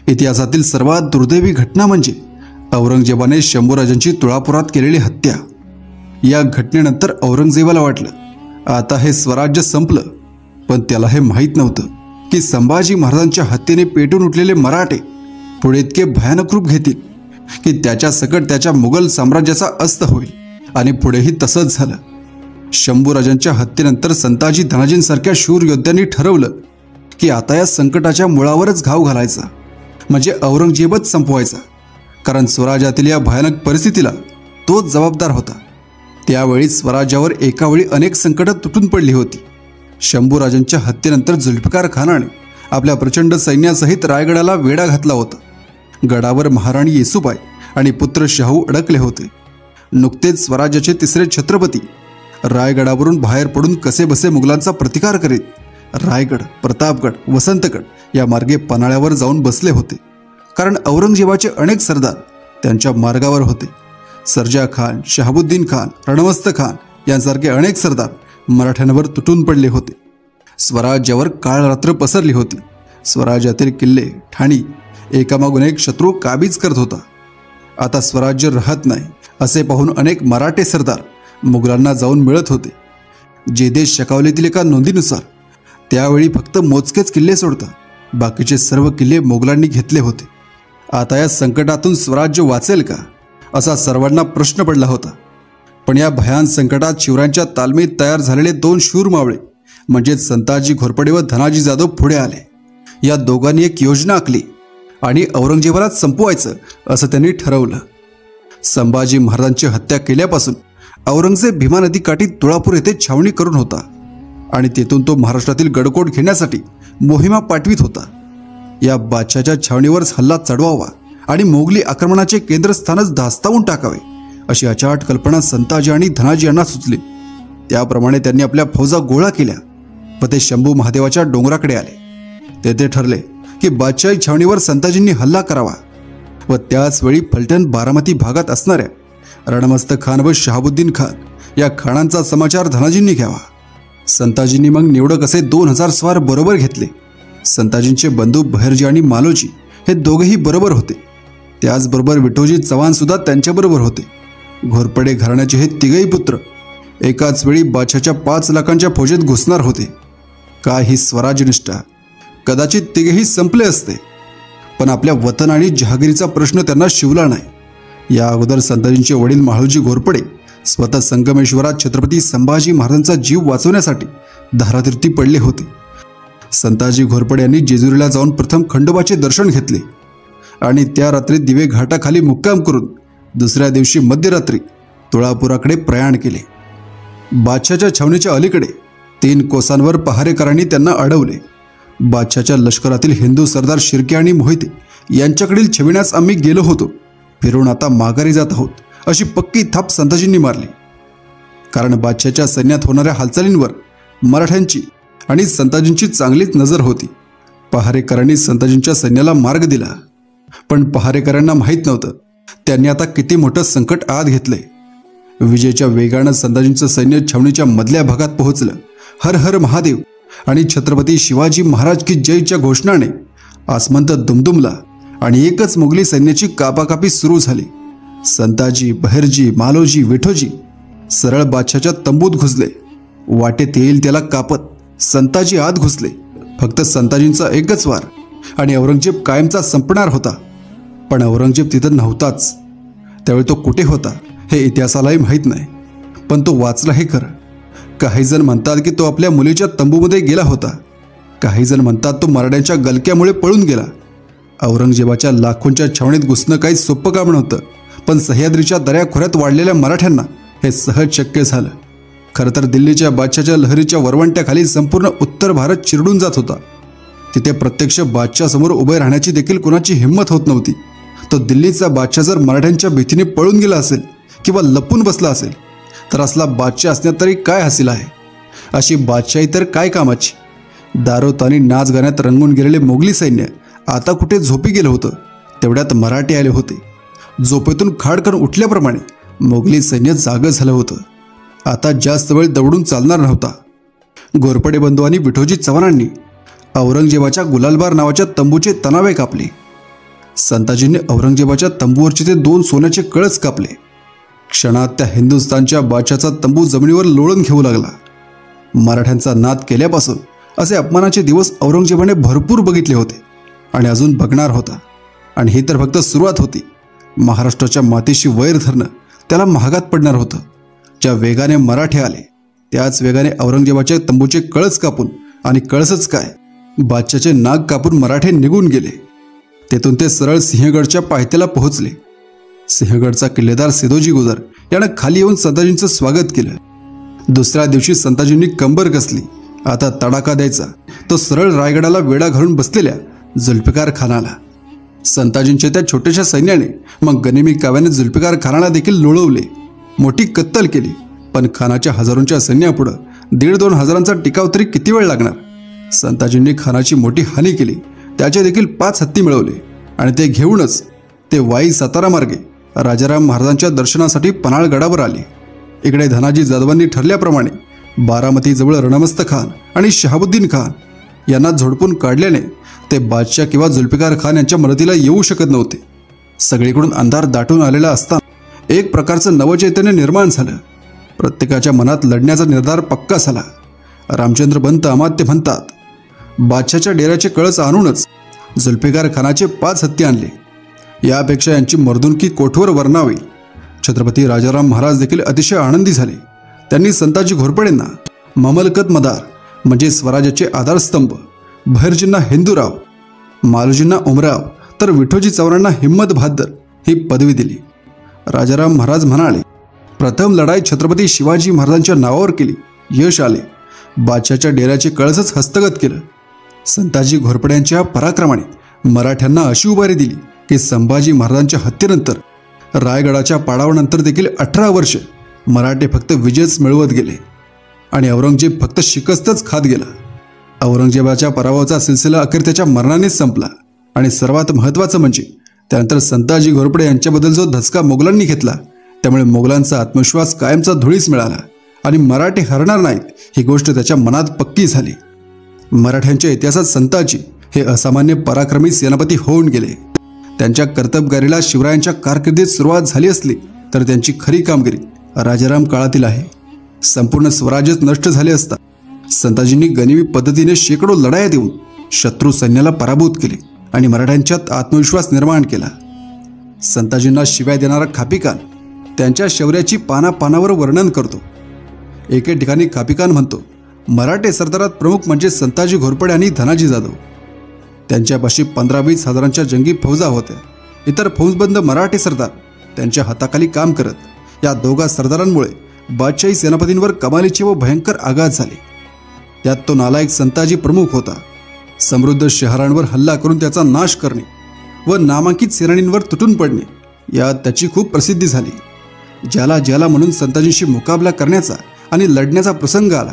इतिहासातील सर्वात दुर्दैवी घटना म्हणजे औरंगजेबाने शंभूराजांची तुळापुरात केलेली हत्या। या घटनेनंतर औरंगजेबाला वाटलं आता हे स्वराज्य संपलं, पण त्याला हे माहीत नव्हतं की संभाजी महाराजांच्या हत्येने पेटून उठलेले मराठे पुढे इतके भयानक रूप घेतील की त्याच्या सकट त्याच्या मुघल साम्राज्याचा अस्त होईल। आणि पुढेही तसंच झालं। शंभूराजांच्या हत्येनंतर संताजी धनाजींसारख्या शूर योद्ध्यांनी ठरवलं की आता या संकटाच्या मुळावरच घाव घालायचा, म्हणजे औरंगजेबच संपवायचा, कारण स्वराज्यातील या भयानक परिस्थितीला तोच जबाबदार होता। त्यावेळी स्वराज्यावर एकावेळी अनेक संकटं तुटून पडली होती। शंभूराजांच्या हत्येनंतर जुल्फिकार खानाने आपल्या प्रचंड सैन्यासहित रायगडाला वेढा घातला होता। गडावर महाराणी येसूबाई आणि पुत्र शाहू अडकले होते। नुकतेच स्वराज्याचे तिसरे छत्रपती रायगडावरून बाहेर पडून कसेबसे मुघलांचा प्रतिकार करीत रायगड, प्रतापगड, वसंतगड या मार्गे पन्हाळ्यावर जाऊन बसले होते, कारण औरंगजेबाचे अनेक सरदार त्यांच्या मार्गावर होते। सर्जा खान, शहाबुद्दीन खान, रणवस्त खान यांसारखे अनेक सरदार मराठ्यांवर तुटून पडले होते। स्वराज्यावर काळ रात्र पसरली होती। स्वराज्यातील किल्ले, ठाणी एकामागून एक शत्रू काबीज करत होता। आता स्वराज्य राहत नाही असे पाहून अनेक मराठे सरदार मुघलांना जाऊन मिळत होते। जेदेश शकावलीतील एका नोंदीनुसार त्यावेळी फक्त मोजकेच किल्ले सोडता बाकीचे सर्व किल्ले मुघलांनी घेतले होते। आता या संकटातून स्वराज्य वाचेल का असा सर्वांना प्रश्न पडला होता। पण या भयान संकटात शिवरायांच्या तालमीत तयार झालेले दोन शूर मावळे म्हणजेच संताजी घोरपडे व धनाजी जाधव पुढे आले। या दोघांनी एक योजना आखली आणि औरंगजेबालाच संपवायचं असं त्यांनी ठरवलं। संभाजी महाराजांची हत्या केल्यापासून औरंगजेब भीमा नदी काठी तुळापूर येथे छावणी करून होता आणि तेथून तो महाराष्ट्रातील गडकोट घेण्यासाठी मोहिमा पाठवित होता। या बादशाच्या छावणीवरच हल्ला चढवावा आणि मोगली आक्रमणाचे केंद्रस्थानच धास्तावून टाकावे अशी अचाट कल्पना संताजी आणि धनाजी यांना सुचली। त्याप्रमाणे त्यांनी आपल्या फौजा गोळा केल्या व ते शंभू महादेवाच्या डोंगराकडे आले। तेथे ठरले की बादशाही छावणीवर संताजींनी हल्ला करावा व त्याच वेळी फलटण, बारामती भागात असणाऱ्या रणमस्त खान व शहाबुद्दीन खान या खानांचा समाचार धनाजींनी घ्यावा। संताजींनी मग निवडक असे 2000 स्वार बरोबर घेतले। संताजींचे बंधू बहिर्जी आणि मालोजी हे दोघेही बरोबर होते। त्याचबरोबर विठोजी चव्हाण सुद्धा त्यांच्याबरोबर होते। घोरपडे घराण्याचे हे तिघही पुत्र एकाच वेळी बादशाच्या 5 लाखांच्या फौजेत घुसणार होते। काय ही स्वराज्यनिष्ठा! कदाचित तिघेही संपले असते, पण आपल्या वतन आणि जहागिरीचा प्रश्न त्यांना शिवला नाही। या अगोदर संताजींचे वडील माळोजी घोरपडे स्वतः संगमेश्वरात छत्रपती संभाजी महाराजांचा जीव वाचवण्यासाठी धारातीर्थी पडले होते। संताजी घोरपडे यांनी जेजुरीला जाऊन प्रथम खंडोबाचे दर्शन घेतले आणि त्या रात्री दिवे घाटाखाली मुक्काम करून दुसऱ्या दिवशी मध्यरात्री तुळापुराकडे प्रयाण केले। बादशाच्या छावणीच्या अलीकडे 3 कोसांवर पहारेकरांनी त्यांना अडवले। बादशाच्या लष्करातील हिंदू सरदार शिर्के आणि मोहिते यांच्याकडील छबिण्यास आम्ही गेलो होतो, फिरून आता माघारी जात आहोत अशी पक्की थाप संताजींनी मारली। कारण बादशाच्या सैन्यात होणाऱ्या हालचालींवर मराठ्यांची आणि संताजींची चांगलीच नजर होती। पहारेकरांनी संताजींच्या सैन्याला मार्ग दिला, पण पहारेकरांना माहीत नव्हतं त्यांनी आता किती मोठं संकट आत घेतले। विजेच्या वेगानं संताजींचं सैन्य छावणीच्या मधल्या भागात पोहोचलं। हर हर महादेव आणि छत्रपती शिवाजी महाराज की जयच्या घोषणाने आसमंत दुमदुमला आणि एकच मोगली सैन्याची कापाकापी सुरू झाली। संताजी, बहिर्जी, मालोजी, विठोजी सरळ बादशाच्या तंबूत घुसले। वाटेत येईल त्याला कापत संताजी आत घुसले। फक्त संताजींचा एकच वार आणि औरंगजेब कायमचा संपणार होता। पण औरंगजेब तिथं नव्हताच। त्यावेळी तो कुठे होता हे इतिहासालाही माहीत नाही, पण तो वाचला हे खरं। काही जण म्हणतात की तो आपल्या मुलीच्या तंबूमध्ये गेला होता, काही जण म्हणतात तो मराठ्यांच्या गलक्यामुळे पळून गेला। औरंगजेबाच्या लाखोंच्या छावणीत घुसणं काही सोपं काम नव्हतं, पण सह्याद्रीच्या दऱ्याखोऱ्यात वाढलेल्या मराठ्यांना हे सहज शक्य झालं। खरं तर दिल्लीच्या बादशाच्या लहरीच्या वरवंट्याखाली संपूर्ण उत्तर भारत चिरडून जात होता। तिथे प्रत्यक्ष बादशासमोर उभे राहण्याची देखील कोणाची हिंमत होत नव्हती। तो दिल्लीचा बादशाह जर मराठ्यांच्या भीतीने पळून गेला असेल किंवा लपून बसला असेल तर असला बादशाह असण्यात तरी काय हासिल आहे? अशी बादशाही तर काय कामाची? दारोत आणि नाच गाण्यात रंगून गेलेले मोगली सैन्य आता कुठे झोपी गेलं होतं, तेवढ्यात मराठे आले होते। झोपेतून खाडकन उठल्याप्रमाणे मोगली सैन्य जागं झालं होतं। आता जास्त वेळ दवडून चालणार नव्हता। घोरपडे बंधू आणि विठोजी चव्हाणांनी औरंगजेबाच्या गुलालबार नावाच्या तंबूचे तणावे कापले संताजींनी औरंगजेबाच्या तंबूवरचे ते 2 सोन्याचे कळस कापले. क्षणात त्या हिंदुस्थानच्या बादशाचा तंबू जमिनीवर लोळण घेऊ लागला. मराठ्यांचा नाद केल्यापासून असे अपमानाचे दिवस औरंगजेबाने भरपूर बघितले होते आणि अजून बघणार होता. आणि ही तर फक्त सुरुवात होती. महाराष्ट्राच्या मातीशी वैर धरणं त्याला महागात पडणार होतं. ज्या वेगाने मराठे आले त्याच वेगाने औरंगजेबाच्या तंबूचे कळस कापून, आणि कळसच काय, बादशाचे नाग कापून मराठे निघून गेले. तेथून ते सरळ सिंहगडच्या पायथ्याला पोहोचले. सिंहगडचा किल्लेदार सिदोजी गुजर यानं खाली येऊन संताजींचं स्वागत केलं. दुसऱ्या दिवशी संताजींनी कंबर कसली. आता तडाखा द्यायचा तो सरळ रायगडाला वेढा घालून बसलेल्या जुल्फिकार खानाला. संताजींच्या त्या छोट्याशा सैन्याने मग गनिमी काव्याने जुल्फिकार खानाला देखील लोळवले. मोठी कत्तल केली. पण खानाच्या हजारोंच्या सैन्यापुढं 1,500-2 हजारांचा टिकाव तरी किती वेळ लागणार. संताजींनी खानाची मोठी हानी केली. त्याचे देखील 5 हत्ती मिळवले आणि ते घेऊनच ते वाई सातारा मार्गे राजाराम महाराजांच्या दर्शनासाठी पन्हाळगडावर आले. इकडे धनाजी जाधवांनी ठरल्याप्रमाणे बारामतीजवळ रणमस्त खान आणि शहाबुद्दीन खान यांना झोडपून काढल्याने ते बादशाह किंवा जुल्फिकार खान यांच्या मदतीला येऊ शकत नव्हते. सगळीकडून अंधार दाटून आलेला असताना एक प्रकारचं नवचैतन्य निर्माण झालं. प्रत्येकाच्या मनात लढण्याचा निर्धार पक्का झाला. रामचंद्र पंत अमात्य म्हणतात, बादशाच्या डेऱ्याचे कळस आणूनच जुल्फिकार खानाचे 5 हत्ती आणले. यापेक्षा यांची मर्दुनकी कोठवर वर्णावी. छत्रपती राजाराम महाराज देखील अतिशय आनंदी झाले. त्यांनी संताजी घोरपडेंना ममलकत मदार म्हणजे स्वराज्याचे आधारस्तंभ, भैरजींना हिंदूराव, मालोजींना उमराव तर विठोजी चव्हाणांना हिम्मत बहाद्दर ही पदवी दिली. राजाराम महाराज म्हणाले, प्रथम लढाई छत्रपती शिवाजी महाराजांच्या नावावर केली. यश आले. बादशाच्या डेऱ्याचे कळसच हस्तगत केलं. संताजी घोरपड्यांच्या पराक्रमाने मराठ्यांना अशी उभारी दिली की संभाजी महाराजांच्या हत्येनंतर रायगडाच्या पाडावानंतर देखील 18 वर्ष मराठे फक्त विजयच मिळवत गेले आणि औरंगजेब फक्त शिकस्तच खात गेला. औरंगजेबाच्या पराभवाचा सिलसिला अखेर त्याच्या मरणानेच संपला. आणि सर्वात महत्त्वाचं म्हणजे त्यानंतर संताजी घोरपडे यांच्याबद्दल जो धसका मोगलांनी घेतला त्यामुळे मोगलांचा आत्मविश्वास कायमचा धुळीस मिळाला आणि मराठे हरणार नाहीत ही गोष्ट त्याच्या मनात पक्की झाली. मराठ्यांच्या इतिहासात संताजी हे असामान्य पराक्रमी सेनापती होऊन गेले. त्यांच्या कर्तबगारीला शिवरायांच्या कारकिर्दीत सुरुवात झाली असली तर त्यांची खरी कामगिरी राजाराम काळातील आहे. संपूर्ण स्वराज्यच नष्ट झाले असता संताजींनी गनिमी पद्धतीने शेकडो लढाया देऊन शत्रू सैन्याला पराभूत केले आणि मराठ्यांच्यात आत्मविश्वास निर्माण केला. संताजींना शिव्या देणारा खापिकान त्यांच्या शौर्याची पानापानावर वर्णन करतो. एके ठिकाणी खापिकान म्हणतो, मराठे सरदारात प्रमुख म्हणजे संताजी घोरपडे आणि धनाजी जाधव. त्यांच्यापाशी 15-20 हजारांच्या जंगी फौजा होत्या. इतर फौजबंद मराठे सरदार त्यांच्या हाताखाली काम करत. या दोघा सरदारांमुळे बादशाही सेनापतींवर कमालीचे व भयंकर आघात झाले. त्यात तो नालायक संताजी प्रमुख होता. समृद्ध शहरांवर हल्ला करून त्याचा नाश करणे व नामांकित सेनानींवर तुटून पडणे यात त्याची खूप प्रसिद्धी झाली. ज्याला ज्याला म्हणून संताजींशी मुकाबला करण्याचा आणि लढण्याचा प्रसंग आला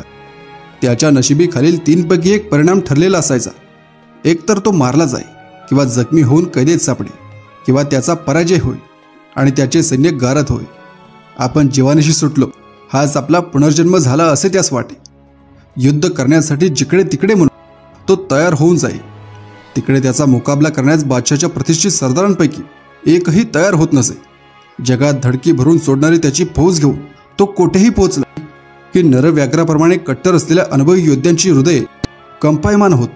त्याच्या नशिबी खालील 3 पैकी एक परिणाम ठरलेला असायचा. एक तर तो मारला जाई किंवा जखमी होऊन कैदेत सापडे किंवा त्याचा पराजय होय आणि त्याचे सैन्य गारत होय. आपण जीवानीशी सुटलो, हाच आपला पुनर्जन्म झाला असे त्यास वाटे. युद्ध करण्यासाठी जिकडे तिकडे म्हणून तो तयार होऊन जाई. तिकडे त्याचा मुकाबला करण्यास बादशाच्या प्रतिष्ठित सरदारांपैकी एकही तयार होत नसे. जगात धडकी भरून सोडणारी त्याची फौज घेऊन तो कोठेही पोहोचला की नरव्याघ्राप्रमाणे कट्टर असलेल्या अनुभवी योद्ध्यांची हृदये कंपायमान होत.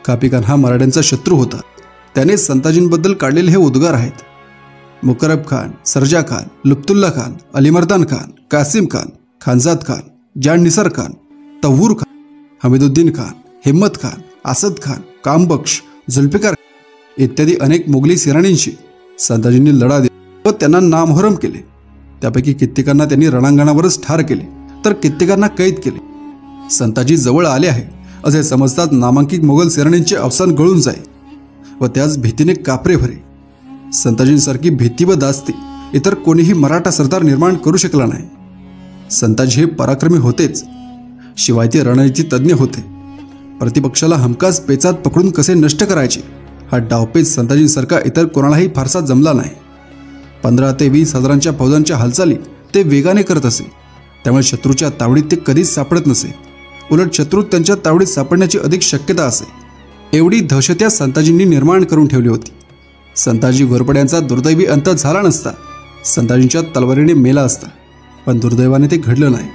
खापिकान हा मराठ्यांचा शत्रू होता. त्याने संताजींबद्दल काढलेले हे उद्गार आहेत. मुकरब खान, सरजा खान, लुत्फुल्ला खान, अलीमर्दान खान, कासिम खान, खानजाद खान, जान निसार खान, तव्वूर खान, हमीदुद्दीन खान, हिम्मत खान, आसद खान, कामबख्श, जुल्फिकार इत्यादी अनेक मोगली सेनानींशी संताजींनी लढा दिला व त्यांना नामोहरम केले. त्यापैकी कित्येकांना त्यांनी रणांगणावरच ठार केले तर कित्येकांना कैद केले. संताजी जवळ आले आहे असे समजतात नामांकित मोगल सेनानींचे अवसान गळून जाई व त्याच भीतीने कापरे भरे. संताजींसारखी भीती व दास्ती इतर कोणीही मराठा सरदार निर्माण करू शकला नाही. संताजी हे पराक्रमी होतेच, शिवाय ते रणनीती तज्ज्ञ होते. प्रतिपक्षाला हमखास पेचात पकडून कसे नष्ट करायचे हा डावपेच संताजींसारखा इतर कोणालाही फारसा जमला नाही. 15 ते 20 हजारांच्या फौजांच्या हालचाली ते वेगाने करत असे. त्यामुळे शत्रूच्या तावडीत ते कधीच सापडत नसे. उलट शत्रू त्यांच्या तावडीत सापडण्याची अधिक शक्यता असे. एवढी दहशत या संताजींनी निर्माण करून ठेवली होती. संताजी घोरपडे यांचा दुर्दैवी अंत झाला नसता, संताजींच्या तलवारीने मेला असता, पण दुर्दैवाने ते घडलं नाही.